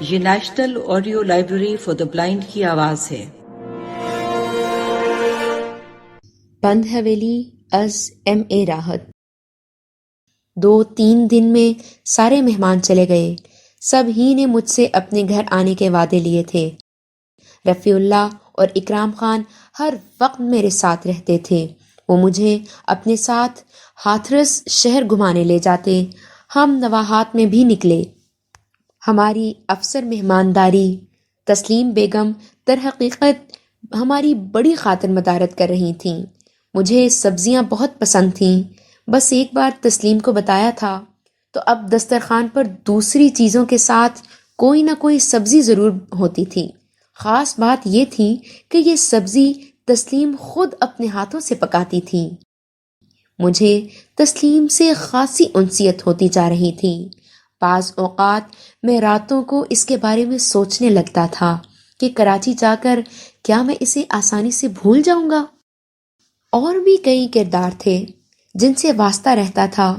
یہ national audio library for the blind کی آواز ہے۔ بند حویلی از M.A. راحت۔ 2-3 دن میں سارے مہمان چلے گئے۔ سب ہی نے مجھ سے اپنے گھر آنے کے وعدے لیے تھے۔ رفیع اللہ اور اکرام خان ہر وقت میرے ساتھ رہتے تھے۔ وہ مجھے اپنے ساتھ ہاتھرس شہر گھمانے لے جاتے۔ ہم نواحات میں بھی نکلے۔ ہماری افسر مہمانداری تسلیم بیگم در حقیقت ہماری بڑی خاطر مدارت کر رہی تھیں۔ مجھے سبزیاں بہت پسند تھیں۔ بس ایک بار تسلیم کو بتایا تھا تو اب دسترخوان پر دوسری چیزوں کے ساتھ کوئی نہ کوئی سبزی ضرور ہوتی تھی۔ خاص بات یہ تھی کہ یہ سبزی تسلیم خود اپنے ہاتھوں سے پکاتی تھی۔ مجھے تسلیم سے خاصی انسیت ہوتی جا رہی تھی۔ بعض اوقات میں راتوں کو اس کے بارے میں سوچنے لگتا تھا کہ کراچی جا کر کیا میں اسے آسانی سے بھول جاؤں گا؟ اور بھی کئی کردار تھے جن سے واسطہ رہتا تھا۔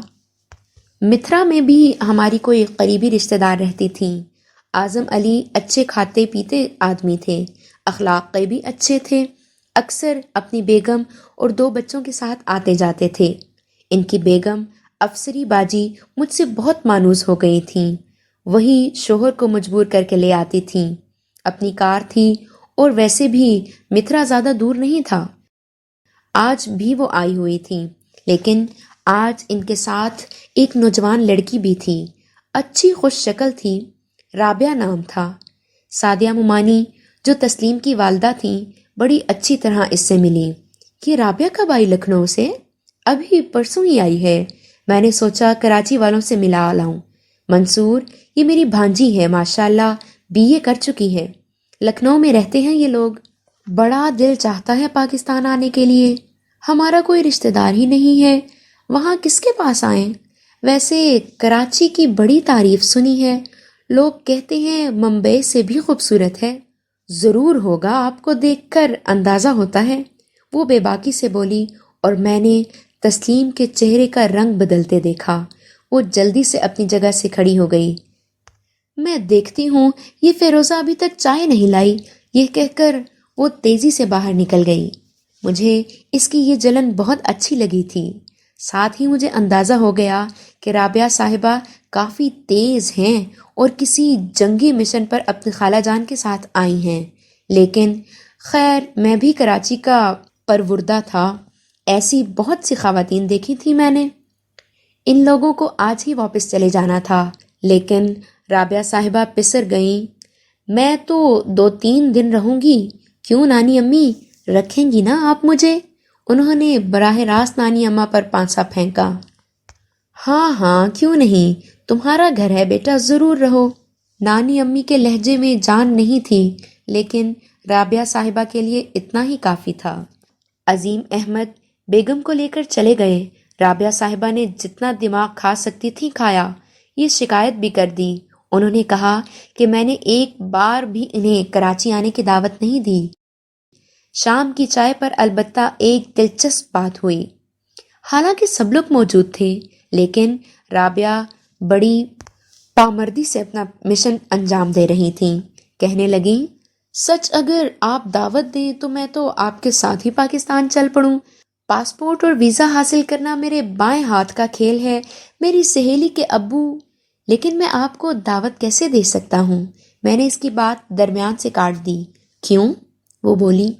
متھرا میں بھی ہماری کوئی قریبی رشتہ دار رہتی تھیں۔ اعظم علی اچھے کھاتے پیتے آدمی تھے، اخلاق کے بھی اچھے تھے۔ اکثر اپنی بیگم اور 2 بچوں کے ساتھ آتے جاتے تھے۔ ان کی بیگم افسری باجی مجھ سے بہت مانوس ہو گئی تھیں۔ وہی شوہر کو مجبور کر کے لے آتی تھیں۔ اپنی کار تھی اور ویسے بھی متھرا زیادہ دور نہیں تھا۔ آج بھی وہ آئی ہوئی تھی، لیکن آج ان کے ساتھ ایک نوجوان لڑکی بھی تھی۔ اچھی خوش شکل تھی، رابعہ نام تھا۔ سعدیہ ممانی جو تسلیم کی والدہ تھیں بڑی اچھی طرح اس سے ملی۔ یہ رابعہ کب آئی لکھنؤ سے؟ ابھی پرسوں ہی آئی ہے۔ میں نے سوچا کراچی والوں سے ملا لاؤں۔ منصور، یہ میری بھانجی ہے، ماشاءاللہ BA کر چکی ہے۔ لکھنؤ میں رہتے ہیں یہ لوگ۔ بڑا دل چاہتا ہے پاکستان آنے کے لیے۔ ہمارا کوئی رشتہ دار ہی نہیں ہے، وہاں کس کے پاس آئیں؟ ویسے کراچی کی بڑی تعریف سنی ہے، لوگ کہتے ہیں ممبئی سے بھی خوبصورت ہے۔ ضرور ہوگا، آپ کو دیکھ کر اندازہ ہوتا ہے، وہ بے باکی سے بولی، اور میں نے تسلیم کے چہرے کا رنگ بدلتے دیکھا۔ وہ جلدی سے اپنی جگہ سے کھڑی ہو گئی۔ میں دیکھتی ہوں یہ فیروزہ ابھی تک چائے نہیں لائی، یہ کہہ کر وہ تیزی سے باہر نکل گئی۔ مجھے اس کی یہ جلن بہت اچھی لگی تھی۔ ساتھ ہی مجھے اندازہ ہو گیا کہ رابعہ صاحبہ کافی تیز ہیں اور کسی جنگی مشن پر اپنی خالہ جان کے ساتھ آئی ہیں۔ لیکن خیر، میں بھی کراچی کا پروردہ تھا، ایسی بہت سی خواتین دیکھی تھی میں نے۔ ان لوگوں کو آج ہی واپس چلے جانا تھا، لیکن رابعہ صاحبہ پسر گئیں۔ میں تو 2-3 دن رہوں گی۔ کیوں نانی امی، رکھیں گی نا آپ مجھے؟ انہوں نے براہ راست نانی اماں پر پانسا پھینکا۔ ہاں ہاں، کیوں نہیں، تمہارا گھر ہے بیٹا، ضرور رہو۔ نانی امی کے لہجے میں جان نہیں تھی، لیکن رابعہ صاحبہ کے لیے اتنا ہی کافی تھا۔ عظیم احمد بیگم کو لے کر چلے گئے۔ رابعہ صاحبہ نے جتنا دماغ کھا سکتی تھی کھایا، یہ شکایت بھی کر دی۔ انہوں نے کہا کہ میں نے ایک بار بھی انہیں کراچی آنے کی دعوت نہیں دی۔ شام کی چائے پر البتہ ایک دلچسپ بات ہوئی۔ حالانکہ سب لوگ موجود تھے، لیکن رابعہ بڑی پامردی سے اپنا مشن انجام دے رہی تھیں۔ کہنے لگیں، سچ اگر آپ دعوت دیں تو میں تو آپ کے ساتھ ہی پاکستان چل پڑوں۔ پاسپورٹ اور ویزا حاصل کرنا میرے بائیں ہاتھ کا کھیل ہے۔ میری سہیلی کے ابو… لیکن میں آپ کو دعوت کیسے دے سکتا ہوں؟ میں نے اس کی بات درمیان سے کاٹ دی۔ کیوں؟ وہ بولی،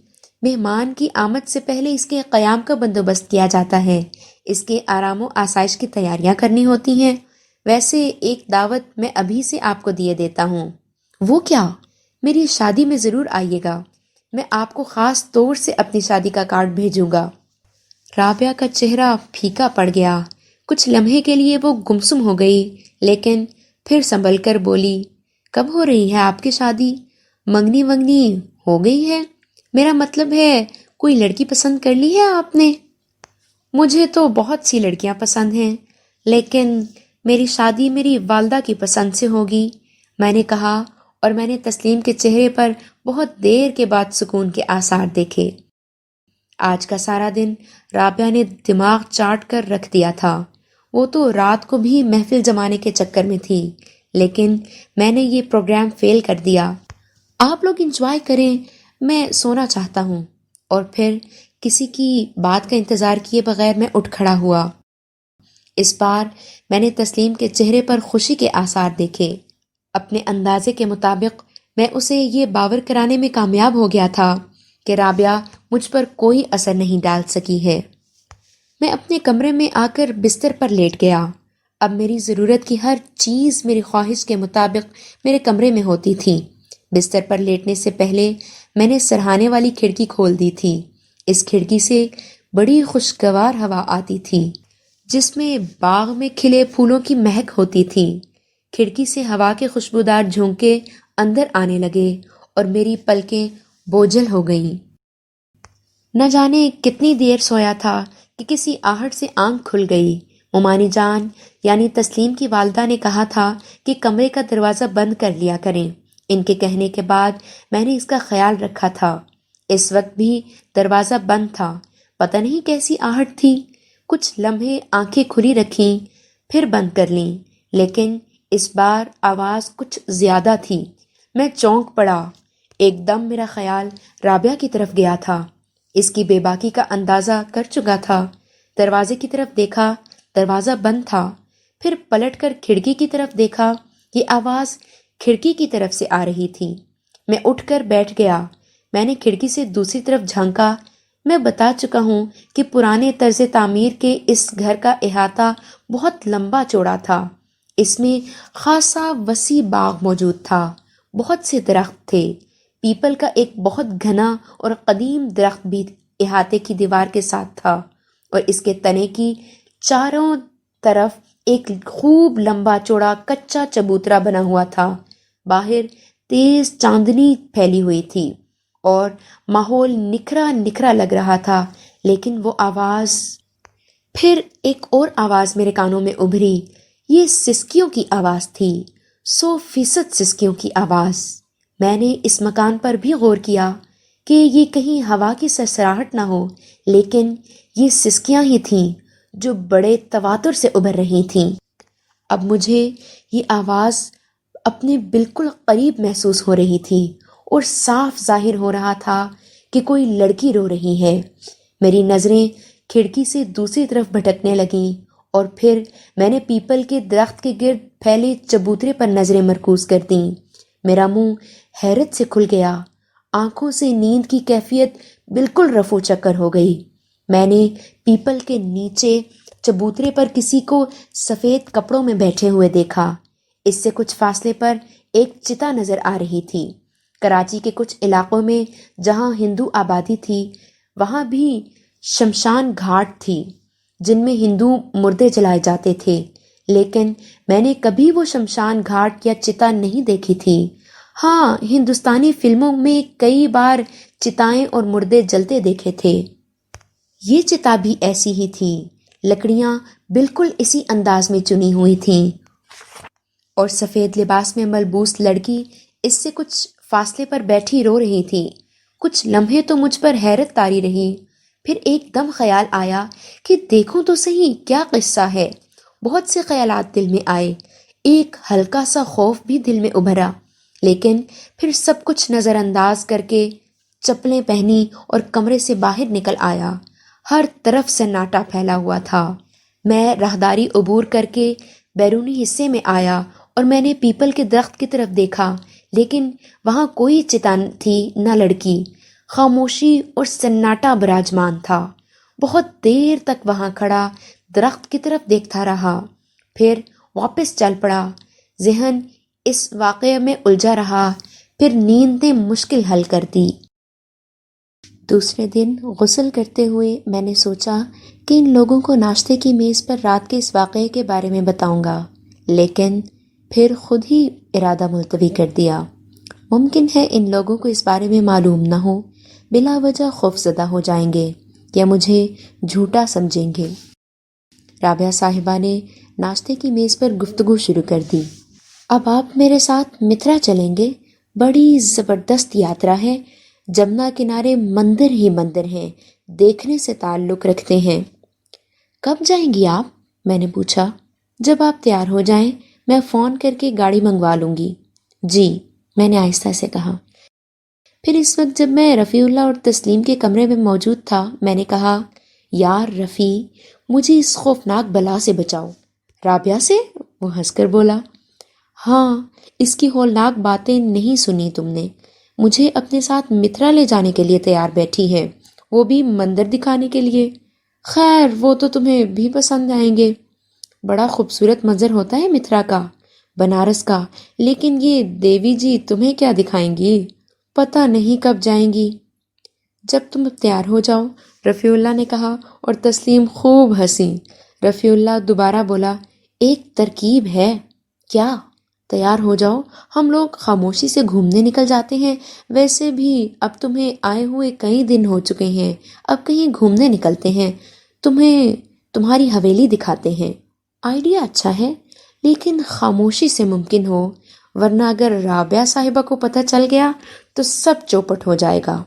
مہمان کی آمد سے پہلے اس کے قیام کا بندوبست کیا جاتا ہے، اس کے آرام و آسائش کی تیاریاں کرنی ہوتی ہیں۔ ویسے ایک دعوت میں ابھی سے آپ کو دیے دیتا ہوں۔ وہ کیا؟ میری شادی میں ضرور آئیے گا، میں آپ کو خاص طور سے اپنی شادی کا کارڈ بھیجوں گا۔ رابعہ کا چہرہ پھیکا پڑ گیا۔ کچھ لمحے کے لیے وہ گمسم ہو گئی، لیکن پھر سنبھل کر بولی، کب ہو رہی ہے آپ کی شادی؟ منگنی ونگنی ہو گئی ہے؟ میرا مطلب ہے کوئی لڑکی پسند کر لی ہے آپ نے؟ مجھے تو بہت سی لڑکیاں پسند ہیں، لیکن میری شادی میری والدہ کی پسند سے ہوگی، میں نے کہا، اور میں نے تسلیم کے چہرے پر بہت دیر کے بعد سکون کے آثار دیکھے۔ آج کا سارا دن رابعہ نے دماغ چاٹ کر رکھ دیا تھا۔ وہ تو رات کو بھی محفل جمانے کے چکر میں تھی، لیکن میں نے یہ پروگرام فیل کر دیا۔ آپ لوگ انجوائے کریں، میں سونا چاہتا ہوں۔ اور پھر کسی کی بات کا انتظار کیے بغیر میں اٹھ کھڑا ہوا۔ اس بار میں نے تسلیم کے چہرے پر خوشی کے آثار دیکھے۔ اپنے اندازے کے مطابق میں اسے یہ باور کرانے میں کامیاب ہو گیا تھا کہ رابعہ مجھ پر کوئی اثر نہیں ڈال سکی ہے۔ میں اپنے کمرے میں آ کر بستر پر لیٹ گیا۔ اب میری ضرورت کی ہر چیز میری خواہش کے مطابق میرے کمرے میں ہوتی تھی۔ بستر پر لیٹنے سے پہلے میں نے سرہانے والی کھڑکی کھول دی تھی۔ اس کھڑکی سے بڑی خوشگوار ہوا آتی تھی جس میں باغ میں کھلے پھولوں کی مہک ہوتی تھی۔ کھڑکی سے ہوا کے خوشبودار جھونکے اندر آنے لگے اور میری پلکیں بوجھل ہو گئیں۔ نہ جانے کتنی دیر سویا تھا کہ کسی آہٹ سے آنکھ کھل گئی۔ ممانی جان یعنی تسلیم کی والدہ نے کہا تھا کہ کمرے کا دروازہ بند کر لیا کریں۔ ان کے کہنے کے بعد میں نے اس کا خیال رکھا تھا۔ اس وقت بھی دروازہ بند تھا۔ پتہ نہیں کیسی آہٹ تھی۔ کچھ لمحے آنکھیں کھلی رکھیں، پھر بند کر لیں، لیکن اس بار آواز کچھ زیادہ تھی۔ میں چونک پڑا۔ ایک دم میرا خیال رابعہ کی طرف گیا تھا۔ اس کی بے باکی کا اندازہ کر چکا تھا۔ دروازے کی طرف دیکھا، دروازہ بند تھا۔ پھر پلٹ کر کھڑکی کی طرف دیکھا، یہ آواز کھڑکی کی طرف سے آ رہی تھی۔ میں اٹھ کر بیٹھ گیا۔ میں نے کھڑکی سے دوسری طرف جھانکا۔ میں بتا چکا ہوں کہ پرانے طرز تعمیر کے اس گھر کا احاطہ بہت لمبا چوڑا تھا۔ اس میں خاصا وسیع باغ موجود تھا۔ بہت سے درخت تھے۔ پیپل کا ایک بہت گھنا اور قدیم درخت بھی احاطے کی دیوار کے ساتھ تھا، اور اس کے تنے کی چاروں طرف ایک خوب لمبا چوڑا کچا چبوترا بنا ہوا تھا۔ باہر تیز چاندنی پھیلی ہوئی تھی اور ماحول نکھرا نکھرا لگ رہا تھا، لیکن وہ آواز… پھر ایک اور آواز میرے کانوں میں ابھری۔ یہ سسکیوں کی آواز تھی، 100% سسکیوں کی آواز۔ میں نے اس مکان پر بھی غور کیا کہ یہ کہیں ہوا کی سرسراہٹ نہ ہو، لیکن یہ سسکیاں ہی تھیں جو بڑے تواتر سے ابھر رہی تھیں۔ اب مجھے یہ آواز اپنے بالکل قریب محسوس ہو رہی تھی اور صاف ظاہر ہو رہا تھا کہ کوئی لڑکی رو رہی ہے۔ میری نظریں کھڑکی سے دوسری طرف بھٹکنے لگیں اور پھر میں نے پیپل کے درخت کے گرد پھیلے چبوترے پر نظریں مرکوز کر دیں۔ میرا منہ حیرت سے کھل گیا۔ آنکھوں سے نیند کی کیفیت بالکل رفو چکر ہو گئی۔ میں نے پیپل کے نیچے چبوترے پر کسی کو سفید کپڑوں میں بیٹھے ہوئے دیکھا۔ اس سے کچھ فاصلے پر ایک چتا نظر آ رہی تھی۔ کراچی کے کچھ علاقوں میں جہاں ہندو آبادی تھی، وہاں بھی شمشان گھاٹ تھی جن میں ہندو مردے جلائے جاتے تھے، لیکن میں نے کبھی وہ شمشان گھاٹ یا چتا نہیں دیکھی تھی۔ ہاں، ہندوستانی فلموں میں کئی بار چتائیں اور مردے جلتے دیکھے تھے۔ یہ چتا بھی ایسی ہی تھی۔ لکڑیاں بالکل اسی انداز میں چنی ہوئی تھیں اور سفید لباس میں ملبوس لڑکی اس سے کچھ فاصلے پر بیٹھی رو رہی تھی۔ کچھ لمحے تو مجھ پر حیرت طاری رہی، پھر ایک دم خیال آیا کہ دیکھوں تو صحیح کیا قصہ ہے۔ بہت سے خیالات دل میں آئے، ایک ہلکا سا خوف بھی دل میں ابھرا، لیکن پھر سب کچھ نظر انداز کر کے چپلیں پہنی اور کمرے سے باہر نکل آیا۔ ہر طرف سناٹا پھیلا ہوا تھا۔ میں راہداری عبور کر کے بیرونی حصے میں آیا اور میں نے پیپل کے درخت کی طرف دیکھا، لیکن وہاں کوئی چتا تھی نہ لڑکی۔ خاموشی اور سناٹا براجمان تھا۔ بہت دیر تک وہاں کھڑا درخت کی طرف دیکھتا رہا، پھر واپس چل پڑا۔ ذہن اس واقعے میں الجھا رہا، پھر نیند نے مشکل حل کر دی۔ دوسرے دن غسل کرتے ہوئے میں نے سوچا کہ ان لوگوں کو ناشتے کی میز پر رات کے اس واقعے کے بارے میں بتاؤں گا، لیکن پھر خود ہی ارادہ ملتوی کر دیا۔ ممکن ہے ان لوگوں کو اس بارے میں معلوم نہ ہو، بلا وجہ خوف زدہ ہو جائیں گے یا مجھے جھوٹا سمجھیں گے۔ رابعہ صاحبہ نے ناشتے کی میز پر گفتگو شروع کر دی۔ اب آپ میرے ساتھ متھرا چلیں گے، بڑی زبردست یاترا ہے۔ جمنا کنارے مندر ہی مندر ہیں، دیکھنے سے تعلق رکھتے ہیں۔ کب جائیں گی آپ؟ میں نے پوچھا۔ جب آپ تیار ہو جائیں، میں فون کر کے گاڑی منگوا لوں گی۔ جی، میں نے آہستہ سے کہا۔ پھر اس وقت جب میں رفیع اللہ اور تسلیم کے کمرے میں موجود تھا، میں نے کہا، یار رفیع، مجھے اس خوفناک بلا سے بچاؤ۔ رابعہ سے؟ وہ ہنس کر بولا۔ ہاں، اس کی ہولناک باتیں نہیں سنی تم نے؟ مجھے اپنے ساتھ مترا لے جانے کے لیے تیار بیٹھی ہے، وہ بھی مندر دکھانے کے لیے۔ خیر، وہ تو تمہیں بھی پسند آئیں گے۔ بڑا خوبصورت منظر ہوتا ہے مترا کا، بنارس کا، لیکن یہ دیوی جی تمہیں کیا دکھائیں گی؟ پتہ نہیں کب جائیں گی۔ جب تم تیار ہو جاؤ، رفیع اللہ نے کہا، اور تسلیم خوب ہنسی۔ رفیع اللہ دوبارہ بولا، ایک ترکیب ہے۔ کیا؟ تیار ہو جاؤ، ہم لوگ خاموشی سے گھومنے نکل جاتے ہیں۔ ویسے بھی اب تمہیں آئے ہوئے کئی دن ہو چکے ہیں، اب کہیں گھومنے نکلتے ہیں، تمہیں تمہاری حویلی دکھاتے ہیں۔ آئیڈیا اچھا ہے، لیکن خاموشی سے ممکن ہو، ورنہ اگر رابعہ صاحبہ کو پتہ چل گیا تو سب چوپٹ ہو جائے گا۔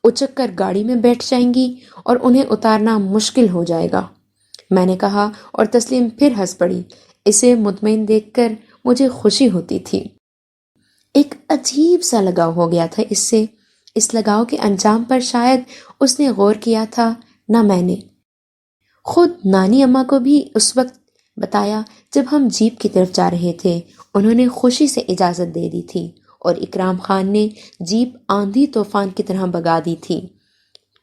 اچک کر گاڑی میں بیٹھ جائیں گی اور انہیں اتارنا مشکل ہو جائے گا، میں نے کہا، اور تسلیم پھر ہنس پڑی۔ اسے مطمئن دیکھ کر مجھے خوشی ہوتی تھی۔ ایک عجیب سا لگاؤ ہو گیا تھا اس سے۔ اس لگاؤ کے انجام پر شاید اس نے غور کیا تھا، نہ میں نے۔ خود نانی اماں کو بھی اس وقت بتایا جب ہم جیپ کی طرف جا رہے تھے، انہوں نے خوشی سے اجازت دے دی تھی، اور اکرام خان نے جیپ آندھی طوفان کی طرح بگا دی تھی۔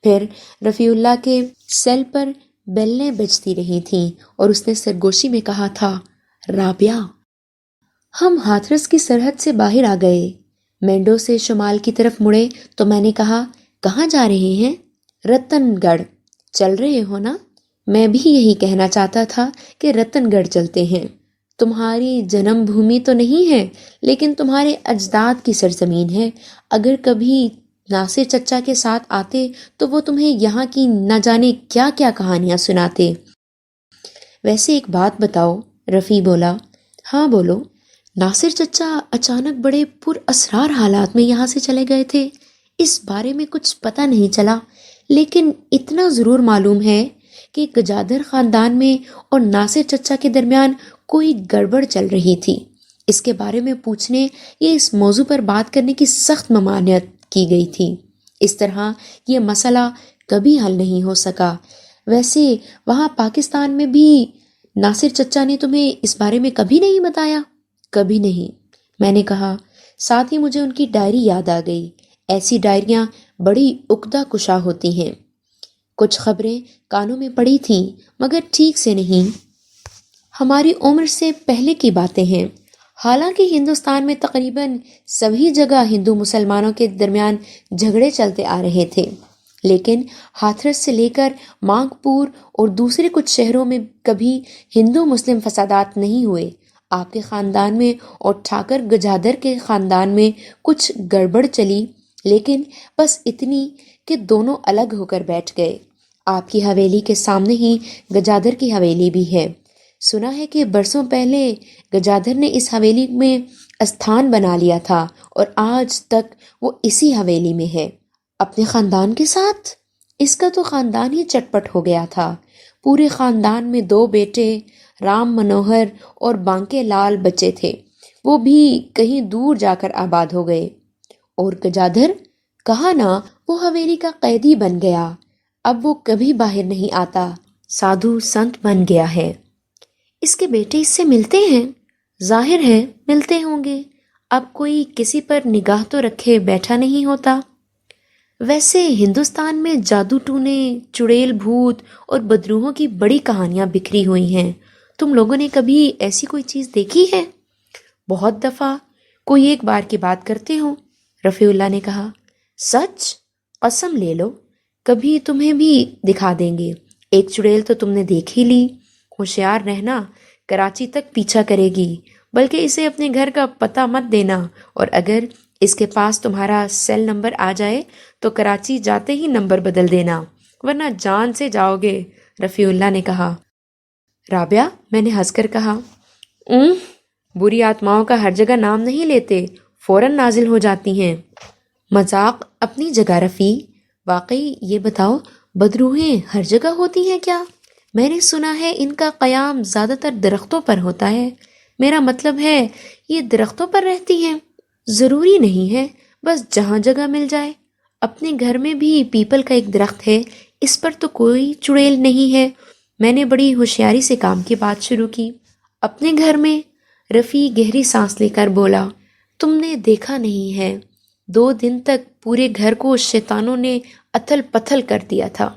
پھر رفیع اللہ کے سیل پر بیلیں بجتی رہی تھیں اور اس نے سرگوشی میں کہا تھا، رابعہ۔ ہم ہاتھرس کی سرحد سے باہر آ گئے، مینڈو سے شمال کی طرف مڑے تو میں نے کہا، کہاں جا رہے ہیں؟ رتن گڑھ چل رہے ہو نا؟ میں بھی یہی کہنا چاہتا تھا کہ رتن گڑھ چلتے ہیں۔ تمہاری جنم بھومی تو نہیں ہے، لیکن تمہارے اجداد کی سرزمین ہے۔ اگر کبھی ناصر چچا کے ساتھ آتے تو وہ تمہیں یہاں کی نہ جانے کیا کیا کہانیاں سناتے۔ ویسے ایک بات بتاؤ، رفیع بولا۔ ہاں بولو۔ ناصر چچا اچانک بڑے پر اسرار حالات میں یہاں سے چلے گئے تھے، اس بارے میں کچھ پتہ نہیں چلا، لیکن اتنا ضرور معلوم ہے کہ گجادر خاندان میں اور ناصر چچا کے درمیان کوئی گڑبڑ چل رہی تھی۔ اس کے بارے میں پوچھنے یا اس موضوع پر بات کرنے کی سخت ممانعت کی گئی تھی۔ اس طرح یہ مسئلہ کبھی حل نہیں ہو سکا۔ ویسے وہاں پاکستان میں بھی ناصر چچا نے تمہیں اس بارے میں کبھی نہیں بتایا؟ کبھی نہیں، میں نے کہا۔ ساتھ ہی مجھے ان کی ڈائری یاد آ گئی۔ ایسی ڈائریاں بڑی عقدہ کشا ہوتی ہیں۔ کچھ خبریں کانوں میں پڑی تھیں، مگر ٹھیک سے نہیں۔ ہماری عمر سے پہلے کی باتیں ہیں۔ حالانکہ ہندوستان میں تقریباً سبھی جگہ ہندو مسلمانوں کے درمیان جھگڑے چلتے آ رہے تھے، لیکن ہاتھرس سے لے کر مانگپور اور دوسرے کچھ شہروں میں کبھی ہندو مسلم فسادات نہیں ہوئے۔ آپ کے خاندان میں اور ٹھاکر گجادر کے خاندان میں کچھ گڑبڑ چلی، لیکن بس اتنی کہ دونوں الگ ہو کر بیٹھ گئے۔ آپ کی حویلی کے سامنے ہی گجادر کی حویلی بھی ہے۔ سنا ہے کہ برسوں پہلے گجادر نے اس حویلی میں استھان بنا لیا تھا اور آج تک وہ اسی حویلی میں ہے، اپنے خاندان کے ساتھ۔ اس کا تو خاندان ہی چٹپٹ ہو گیا تھا۔ پورے خاندان میں 2 بیٹے، رام منوہر اور بانکے لال بچے تھے، وہ بھی کہیں دور جا کر آباد ہو گئے۔ اور گجادر؟ کہا نا، وہ حویلی کا قیدی بن گیا، اب وہ کبھی باہر نہیں آتا، سادھو سنت بن گیا ہے۔ اس کے بیٹے اس سے ملتے ہیں؟ ظاہر ہے ملتے ہوں گے، اب کوئی کسی پر نگاہ تو رکھے بیٹھا نہیں ہوتا۔ ویسے ہندوستان میں جادو ٹونے، چڑیل بھوت اور بدروحوں کی بڑی کہانیاں بکھری ہوئی ہیں۔ تم لوگوں نے کبھی ایسی کوئی چیز دیکھی ہے؟ بہت دفعہ، کوئی ایک بار کی بات کرتے ہو، رفیع اللہ نے کہا۔ سچ؟ قسم لے لو، کبھی تمہیں بھی دکھا دیں گے۔ ایک چڑیل تو تم نے دیکھ ہی لی۔ ہوشیار رہنا، کراچی تک پیچھا کرے گی، بلکہ اسے اپنے گھر کا پتہ مت دینا، اور اگر اس کے پاس تمہارا سیل نمبر آ جائے تو کراچی جاتے ہی نمبر بدل دینا، ورنہ جان سے جاؤ گے، رفیع اللہ نے کہا۔ رابعہ، میں نے ہنس کر کہا، بری آتماؤں کا ہر جگہ نام نہیں لیتے، فوراً نازل ہو جاتی ہیں۔ مذاق اپنی جگہ رفیع، واقعی یہ بتاؤ، بدروحیں ہر جگہ ہوتی ہیں کیا؟ میں نے سنا ہے ان کا قیام زیادہ تر درختوں پر ہوتا ہے۔ میرا مطلب ہے یہ درختوں پر رہتی ہیں؟ ضروری نہیں ہے، بس جہاں جگہ مل جائے۔ اپنے گھر میں بھی پیپل کا ایک درخت ہے، اس پر تو کوئی چڑیل نہیں ہے۔ میں نے بڑی ہوشیاری سے کام کی بات شروع کی۔ اپنے گھر میں؟ رفیع گہری سانس لے کر بولا، تم نے دیکھا نہیں ہے، 2 دن تک پورے گھر کو شیطانوں نے اتھل پتھل کر دیا تھا۔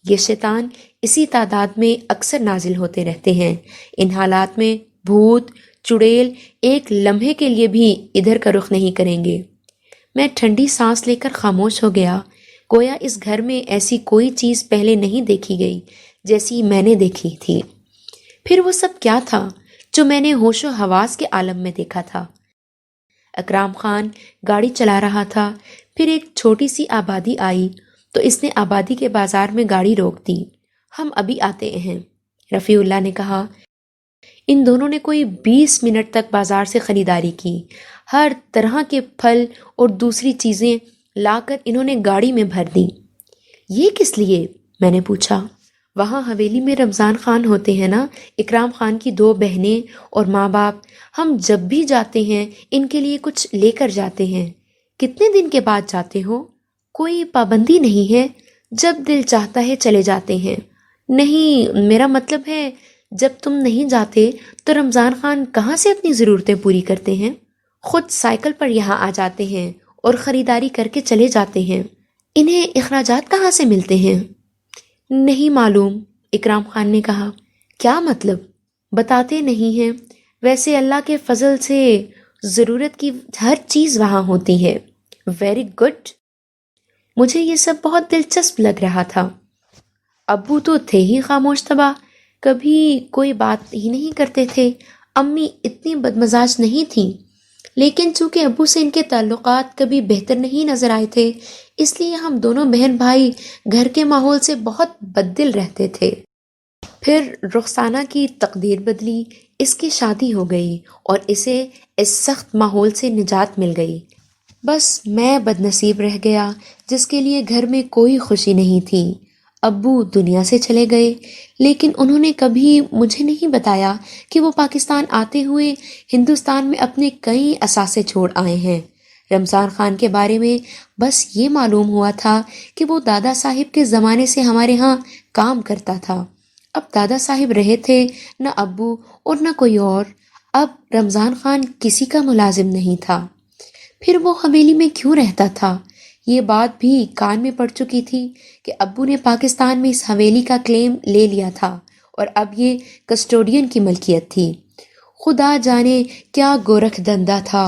یہ شیطان اسی تعداد میں اکثر نازل ہوتے رہتے ہیں۔ ان حالات میں بھوت چڑیل ایک لمحے کے لیے بھی ادھر کا رخ نہیں کریں گے۔ میں ٹھنڈی سانس لے کر خاموش ہو گیا، گویا اس گھر میں ایسی کوئی چیز پہلے نہیں دیکھی گئی جیسی میں نے دیکھی تھی۔ پھر وہ سب کیا تھا جو میں نے ہوش و حواس کے عالم میں دیکھا تھا؟ اکرام خان گاڑی چلا رہا تھا، پھر ایک چھوٹی سی آبادی آئی تو اس نے آبادی کے بازار میں گاڑی روک دی۔ ہم ابھی آتے ہیں، رفیع اللہ نے کہا۔ ان دونوں نے کوئی 20 منٹ تک بازار سے خریداری کی۔ ہر طرح کے پھل اور دوسری چیزیں لا کر انہوں نے گاڑی میں بھر دیں۔ یہ کس لیے؟ میں نے پوچھا۔ وہاں حویلی میں رمضان خان ہوتے ہیں نا، اکرام خان کی 2 بہنیں اور ماں باپ، ہم جب بھی جاتے ہیں ان کے لیے کچھ لے کر جاتے ہیں۔ کتنے دن کے بعد جاتے ہو؟ کوئی پابندی نہیں ہے، جب دل چاہتا ہے چلے جاتے ہیں۔ نہیں، میرا مطلب ہے جب تم نہیں جاتے تو رمضان خان کہاں سے اپنی ضرورتیں پوری کرتے ہیں؟ خود سائیکل پر یہاں آ جاتے ہیں اور خریداری کر کے چلے جاتے ہیں۔ انہیں اخراجات کہاں سے ملتے ہیں؟ نہیں معلوم، اکرام خان نے کہا۔ کیا مطلب؟ بتاتے نہیں ہیں۔ ویسے اللہ کے فضل سے ضرورت کی ہر چیز وہاں ہوتی ہے۔ Very good. مجھے یہ سب بہت دلچسپ لگ رہا تھا۔ ابو تو تھے ہی خاموش طبع، کبھی کوئی بات ہی نہیں کرتے تھے۔ امی اتنی بدمزاج نہیں تھیں، لیکن چونکہ ابو سے ان کے تعلقات کبھی بہتر نہیں نظر آئے تھے، اس لیے ہم دونوں بہن بھائی گھر کے ماحول سے بہت بددل رہتے تھے۔ پھر رخسانہ کی تقدیر بدلی، اس کی شادی ہو گئی اور اسے اس سخت ماحول سے نجات مل گئی۔ بس میں بد نصیب رہ گیا جس کے لیے گھر میں کوئی خوشی نہیں تھی۔ ابو دنیا سے چلے گئے، لیکن انہوں نے کبھی مجھے نہیں بتایا کہ وہ پاکستان آتے ہوئے ہندوستان میں اپنے کئی اثاثے چھوڑ آئے ہیں۔ رمضان خان کے بارے میں بس یہ معلوم ہوا تھا کہ وہ دادا صاحب کے زمانے سے ہمارے ہاں کام کرتا تھا۔ اب دادا صاحب رہے تھے، نہ ابو اور نہ کوئی اور۔ اب رمضان خان کسی کا ملازم نہیں تھا۔ پھر وہ حویلی میں کیوں رہتا تھا؟ یہ بات بھی کان میں پڑ چکی تھی کہ ابو نے پاکستان میں اس حویلی کا کلیم لے لیا تھا اور اب یہ کسٹوڈین کی ملکیت تھی۔ خدا جانے کیا گورکھ دھندا تھا۔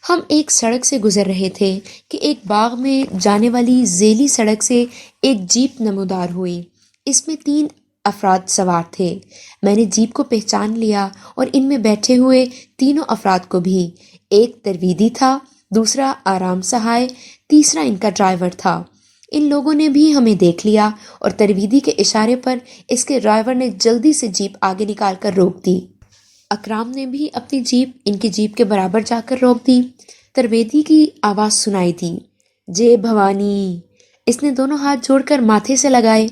ہم ایک سڑک سے گزر رہے تھے کہ ایک باغ میں جانے والی ذیلی سڑک سے ایک جیپ نمودار ہوئی۔ اس میں 3 افراد سوار تھے۔ میں نے جیپ کو پہچان لیا اور ان میں بیٹھے ہوئے تینوں افراد کو بھی۔ ایک ترویدی تھا، دوسرا آرام سہائے، تیسرا ان کا ڈرائیور تھا۔ ان لوگوں نے بھی ہمیں دیکھ لیا اور ترویدی کے اشارے پر اس کے ڈرائیور نے جلدی سے جیپ آگے نکال کر روک دی۔ اکرام نے بھی اپنی جیپ ان کی جیپ کے برابر جا کر روک دی۔ ترویدی کی آواز سنائی دی، جے بھوانی۔ اس نے دونوں ہاتھ جوڑ کر ماتھے سے لگائے۔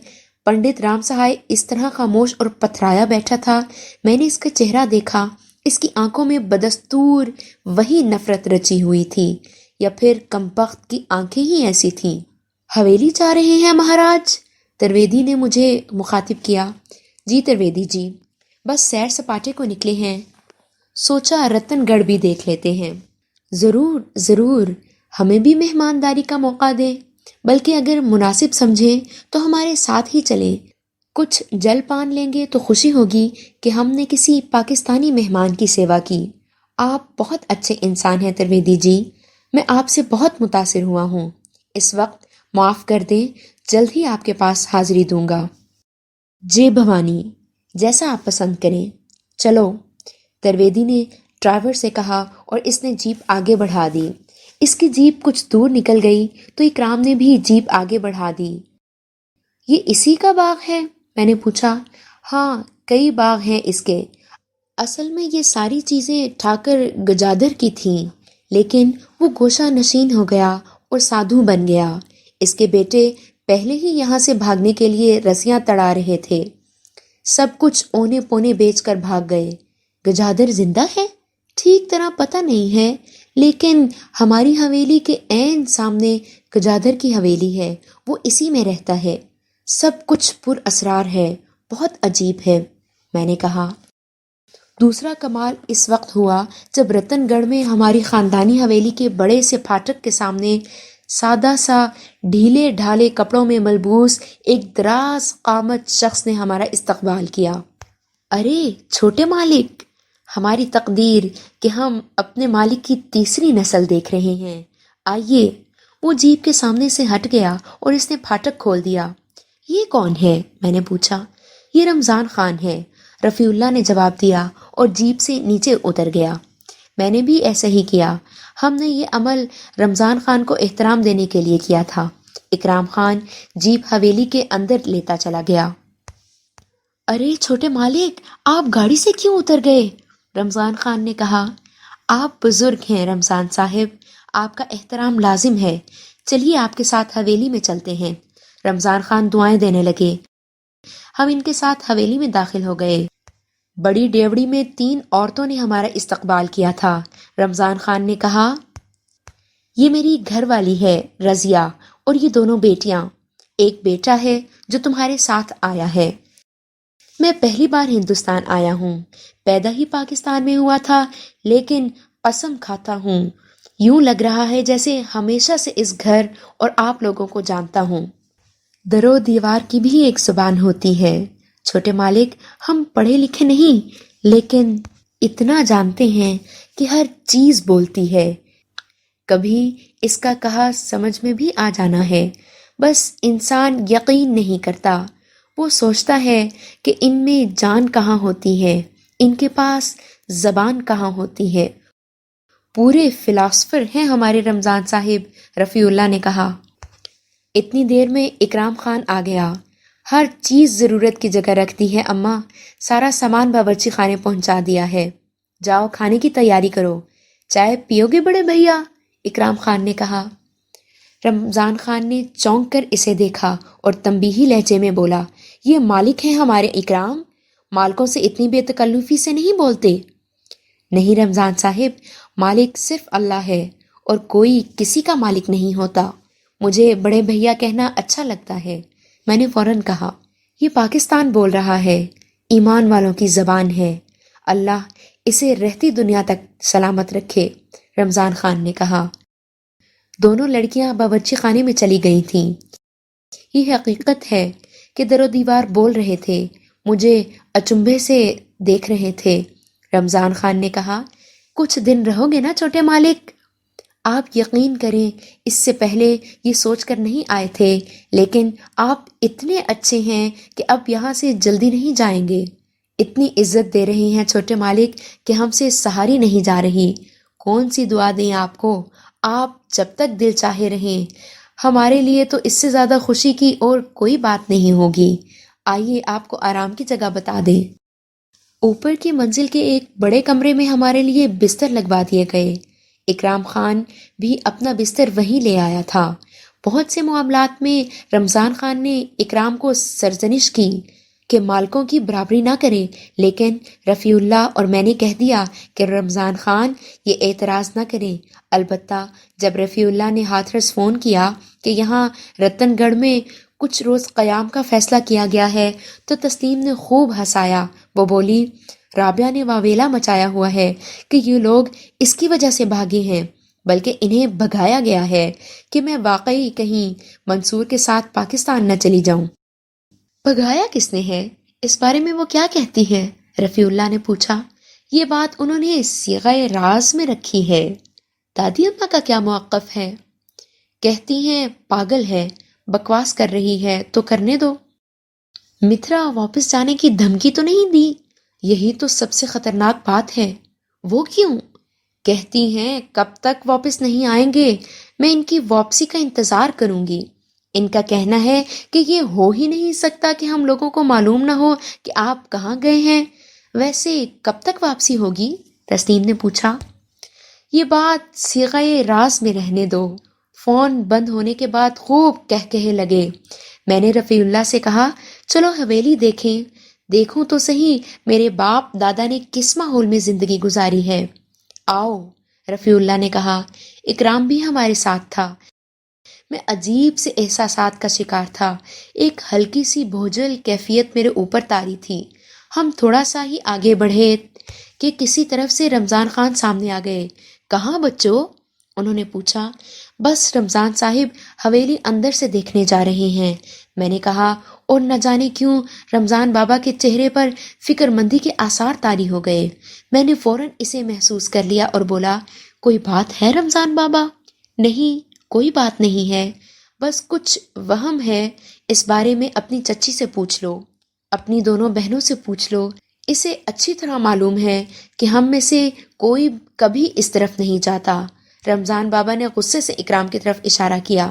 پنڈت رام سہائے اس طرح خاموش اور پتھرایا بیٹھا تھا۔ میں نے اس کا چہرہ دیکھا، اس کی آنکھوں میں بدستور وہی نفرت رچی ہوئی تھی، یا پھر کمبخت کی آنکھیں ہی ایسی تھیں۔ حویلی جا رہے ہیں مہاراج؟ ترویدی نے مجھے مخاطب کیا۔ جی ترویدی جی، بس سیر سپاٹے کو نکلے ہیں، سوچا رتن گڑھ بھی دیکھ لیتے ہیں۔ ضرور ضرور، ہمیں بھی مہمانداری کا موقع دیں، بلکہ اگر مناسب سمجھیں تو ہمارے ساتھ ہی چلیں۔ کچھ جل پان لیں گے تو خوشی ہوگی کہ ہم نے کسی پاکستانی مہمان کی سیوا کی۔ آپ بہت اچھے انسان ہیں ترویدی جی، میں آپ سے بہت متاثر ہوا ہوں۔ اس وقت معاف کر دیں، جلد ہی آپ کے پاس حاضری دوں گا۔ جے بھوانی، جیسا آپ پسند کریں۔ چلو، ترویدی نے ڈرائیور سے کہا اور اس نے جیپ آگے بڑھا دی۔ اس کی جیپ کچھ دور نکل گئی تو اکرام نے بھی جیپ آگے بڑھا دی۔ یہ اسی کا باغ ہے؟ میں نے پوچھا۔ ہاں، کئی باغ ہیں اس کے۔ اصل میں یہ ساری چیزیں ٹھاکر گجادر کی تھیں، لیکن وہ گوشہ نشین ہو گیا اور سادھو بن گیا۔ اس کے بیٹے پہلے ہی یہاں سے بھاگنے کے لیے رسیاں تڑا رہے تھے۔ سب کچھ اونے پونے بیچ کر بھاگ گئے۔ گجادر زندہ ہے؟ ٹھیک طرح پتہ نہیں ہے، لیکن ہماری حویلی کے عین سامنے گجادر کی حویلی ہے، وہ اسی میں رہتا ہے۔ سب کچھ پر اسرار ہے، بہت عجیب ہے، میں نے کہا۔ دوسرا کمال اس وقت ہوا جب رتن گڑھ میں ہماری خاندانی حویلی کے بڑے سے پھاٹک کے سامنے سادہ سا ڈھیلے ڈھالے کپڑوں میں ملبوس ایک دراز قامت شخص نے ہمارا استقبال کیا۔ ارے چھوٹے مالک، ہماری تقدیر کہ ہم اپنے مالک کی تیسری نسل دیکھ رہے ہیں، آئیے۔ وہ جیپ کے سامنے سے ہٹ گیا اور اس نے پھاٹک کھول دیا۔ یہ کون ہے؟ میں نے پوچھا۔ یہ رمضان خان ہے، رفیع اللہ نے جواب دیا اور جیپ سے نیچے اتر گیا۔ میں نے بھی ایسا ہی کیا۔ ہم نے یہ عمل رمضان خان کو احترام دینے کے لیے کیا تھا۔ اکرام خان جیپ حویلی کے اندر لیتا چلا گیا۔ ارے چھوٹے مالک، آپ گاڑی سے کیوں اتر گئے؟ رمضان خان نے کہا۔ آپ بزرگ ہیں رمضان صاحب، آپ کا احترام لازم ہے، چلیے آپ کے ساتھ حویلی میں چلتے ہیں۔ رمضان خان دعائیں دینے لگے۔ ہم ان کے ساتھ حویلی میں داخل ہو گئے۔ بڑی ڈیوڑی میں 3 عورتوں نے ہمارا استقبال کیا تھا۔ رمضان خان نے کہا، یہ میری گھر والی ہے رضیہ، اور یہ دونوں بیٹیاں، ایک بیٹا ہے جو تمہارے ساتھ آیا ہے۔ میں پہلی بار ہندوستان آیا ہوں، پیدا ہی پاکستان میں ہوا تھا، لیکن قسم کھاتا ہوں یوں لگ رہا ہے جیسے ہمیشہ سے اس گھر اور آپ لوگوں کو جانتا ہوں۔ در و دیوار کی بھی ایک زبان ہوتی ہے چھوٹے مالک، ہم پڑھے لکھے نہیں، لیکن اتنا جانتے ہیں کہ ہر چیز بولتی ہے۔ کبھی اس کا کہا سمجھ میں بھی آ جانا ہے، بس انسان یقین نہیں کرتا۔ وہ سوچتا ہے کہ ان میں جان کہاں ہوتی ہے، ان کے پاس زبان کہاں ہوتی ہے۔ پورے فلاسفر ہیں ہمارے رمضان صاحب، رفیع اللہ نے کہا۔ اتنی دیر میں اکرام خان آ گیا۔ ہر چیز ضرورت کی جگہ رکھتی ہے اماں، سارا سامان باورچی خانے پہنچا دیا ہے، جاؤ کھانے کی تیاری کرو۔ چائے پیو گے بڑے بھیا؟ اکرام خان نے کہا۔ رمضان خان نے چونک کر اسے دیکھا اور تنبیہی لہجے میں بولا، یہ مالک ہیں ہمارے اکرام، مالکوں سے اتنی بے تکلفی سے نہیں بولتے۔ نہیں رمضان صاحب، مالک صرف اللہ ہے اور کوئی کسی کا مالک نہیں ہوتا۔ مجھے بڑے بھیا کہنا اچھا لگتا ہے۔ میں نے فوراً کہا، یہ پاکستان بول رہا ہے، ایمان والوں کی زبان ہے، اللہ اسے رہتی دنیا تک سلامت رکھے، رمضان خان نے کہا۔ دونوں لڑکیاں باورچی خانے میں چلی گئی تھیں۔ یہ حقیقت ہے کہ در و دیوار بول رہے تھے، مجھے اچنبھے سے دیکھ رہے تھے۔ رمضان خان نے کہا، کچھ دن رہو گے نا چھوٹے مالک؟ آپ یقین کریں اس سے پہلے یہ سوچ کر نہیں آئے تھے، لیکن آپ اتنے اچھے ہیں کہ اب یہاں سے جلدی نہیں جائیں گے۔ اتنی عزت دے رہے ہیں چھوٹے مالک کہ ہم سے سہاری نہیں جا رہی۔ کون سی دعا دیں آپ کو؟ آپ جب تک دل چاہے رہیں، ہمارے لیے تو اس سے زیادہ خوشی کی اور کوئی بات نہیں ہوگی۔ آئیے آپ کو آرام کی جگہ بتا دیں۔ اوپر کی منزل کے ایک بڑے کمرے میں ہمارے لیے بستر لگوا دیے گئے۔ اکرام خان بھی اپنا بستر وہیں لے آیا تھا۔ بہت سے معاملات میں رمضان خان نے اکرام کو سرزنش کی کہ مالکوں کی برابری نہ کرے، لیکن رفیع اللہ اور میں نے کہہ دیا کہ رمضان خان یہ اعتراض نہ کرے۔ البتہ جب رفیع اللہ نے ہاتھرس فون کیا کہ یہاں رتن گڑھ میں کچھ روز قیام کا فیصلہ کیا گیا ہے تو تسلیم نے خوب ہنسایا۔ وہ بولی، رابعہ نے واویلا مچایا ہوا ہے کہ یہ لوگ اس کی وجہ سے بھاگے ہیں، بلکہ انہیں بھگایا گیا ہے کہ میں واقعی کہیں منصور کے ساتھ پاکستان نہ چلی جاؤں۔ بھگایا کس نے ہے؟ اس بارے میں وہ کیا کہتی ہے؟ رفیع اللہ نے پوچھا۔ یہ بات انہوں نے صیغہ راز میں رکھی ہے۔ دادی اماں کا کیا موقف ہے؟ کہتی ہیں پاگل ہے، بکواس کر رہی ہے تو کرنے دو۔ متھرا واپس جانے کی دھمکی تو نہیں دی؟ یہی تو سب سے خطرناک بات ہے۔ وہ کیوں؟ کہتی ہیں کب تک واپس نہیں آئیں گے میں ان کی واپسی کا انتظار کروں گی۔ ان کا کہنا ہے کہ یہ ہو ہی نہیں سکتا کہ ہم لوگوں کو معلوم نہ ہو کہ آپ کہاں گئے ہیں۔ ویسے کب تک واپسی ہوگی؟ تسنیم نے پوچھا۔ یہ بات صیغہ راز میں رہنے دو۔ فون بند ہونے کے بعد خوب کہے لگے۔ میں نے رفیع اللہ سے کہا، چلو حویلی دیکھیں۔ دیکھوں تو صحیح میرے باپ دادا نے کس ماحول میں زندگی گزاری ہے۔ آؤ، رفیع اللہ نے کہا۔ اکرام بھی ہمارے ساتھ تھا۔ میں عجیب سے احساسات کا شکار تھا۔ ایک ہلکی سی بوجھل کیفیت میرے اوپر طاری تھی۔ ہم تھوڑا سا ہی آگے بڑھے کہ کسی طرف سے رمضان خان سامنے آ گئے۔ کہاں بچوں؟ انہوں نے پوچھا۔ بس رمضان صاحب حویلی اندر سے دیکھنے جا رہے ہیں، میں نے کہا، اور نہ جانے کیوں رمضان بابا کے چہرے پر فکر مندی کے آثار طاری ہو گئے۔ میں نے فوراً اسے محسوس کر لیا اور بولا، کوئی بات ہے رمضان بابا؟ نہیں، کوئی بات نہیں ہے، بس کچھ وہم ہے، اس بارے میں اپنی چچی سے پوچھ لو، اپنی دونوں بہنوں سے پوچھ لو، اسے اچھی طرح معلوم ہے کہ ہم میں سے کوئی کبھی اس طرف نہیں جاتا۔ رمضان بابا نے غصے سے اکرام کی طرف اشارہ کیا۔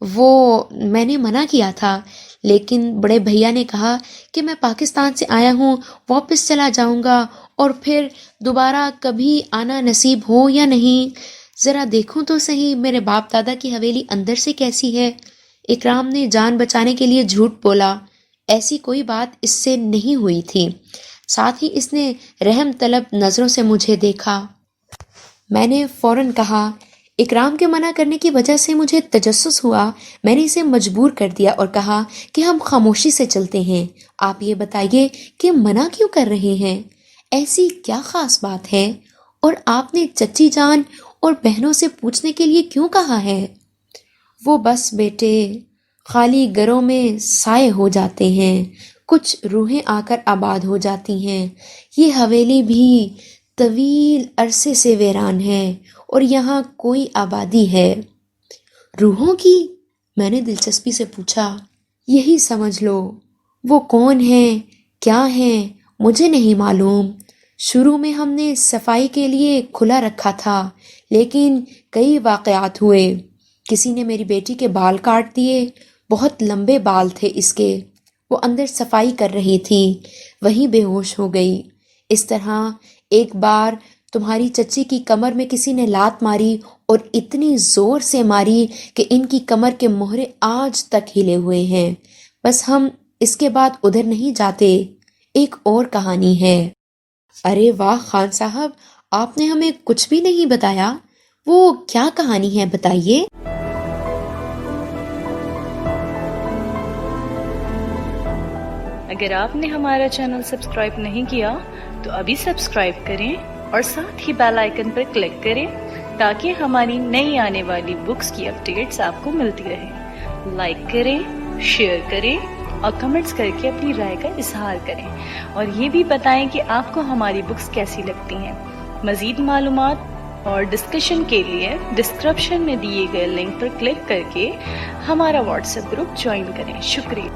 وہ میں نے منع کیا تھا، لیکن بڑے بھیا نے کہا کہ میں پاکستان سے آیا ہوں، واپس چلا جاؤں گا اور پھر دوبارہ کبھی آنا نصیب ہو یا نہیں۔ ذرا دیکھوں تو صحیح میرے باپ دادا کی حویلی اندر سے کیسی ہے۔ اکرام نے جان بچانے کے لیے جھوٹ بولا، ایسی کوئی بات اس سے نہیں ہوئی تھی۔ ساتھ ہی اس نے رحم طلب نظروں سے مجھے دیکھا۔ میں نے فوراً کہا، اکرام کے منع کرنے کی وجہ سے مجھے تجسس ہوا۔ میں نے اسے مجبور کر دیا اور کہا کہ ہم خاموشی سے چلتے ہیں۔ آپ یہ بتائیے کہ منع کیوں کر رہے ہیں؟ ایسی کیا خاص بات ہے؟ اور آپ نے چچی جان اور بہنوں سے پوچھنے کے لیے کیوں کہا ہے؟ وہ بس بیٹے، خالی گھروں میں سائے ہو جاتے ہیں، کچھ روحیں آ کر آباد ہو جاتی ہیں۔ یہ حویلی بھی طویل عرصے سے ویران ہے اور یہاں کوئی آبادی ہے۔ روحوں کی؟ میں نے دلچسپی سے پوچھا۔ یہی سمجھ لو۔ وہ کون ہیں، کیا ہیں، مجھے نہیں معلوم۔ شروع میں ہم نے صفائی کے لیے کھلا رکھا تھا، لیکن کئی واقعات ہوئے۔ کسی نے میری بیٹی کے بال کاٹ دیے، بہت لمبے بال تھے اس کے۔ وہ اندر صفائی کر رہی تھی، وہیں بے ہوش ہو گئی۔ اس طرح ایک بار تمہاری چچی کی کمر میں کسی نے لات ماری اور اتنی زور سے ماری کہ ان کی کمر کے مہرے آج تک ہلے ہوئے ہیں۔ بس ہم اس کے بعد ادھر نہیں جاتے۔ ایک اور کہانی ہے۔ ارے واہ خان صاحب، آپ نے ہمیں کچھ بھی نہیں بتایا۔ وہ کیا کہانی ہے بتائیے؟ اگر آپ نے ہمارا چینل سبسکرائب نہیں کیا تو ابھی سبسکرائب کریں اور ساتھ ہی بیل آئیکن پر کلک کریں تاکہ ہماری نئی آنے والی بکس کی اپڈیٹس آپ کو ملتی رہیں۔ لائک کریں، شیئر کریں اور کمنٹس کر کے اپنی رائے کا اظہار کریں، اور یہ بھی بتائیں کہ آپ کو ہماری بکس کیسی لگتی ہیں۔ مزید معلومات اور ڈسکشن کے لیے ڈسکرپشن میں دیے گئے لنک پر کلک کر کے ہمارا واٹس ایپ گروپ جوائن کریں۔ شکریہ۔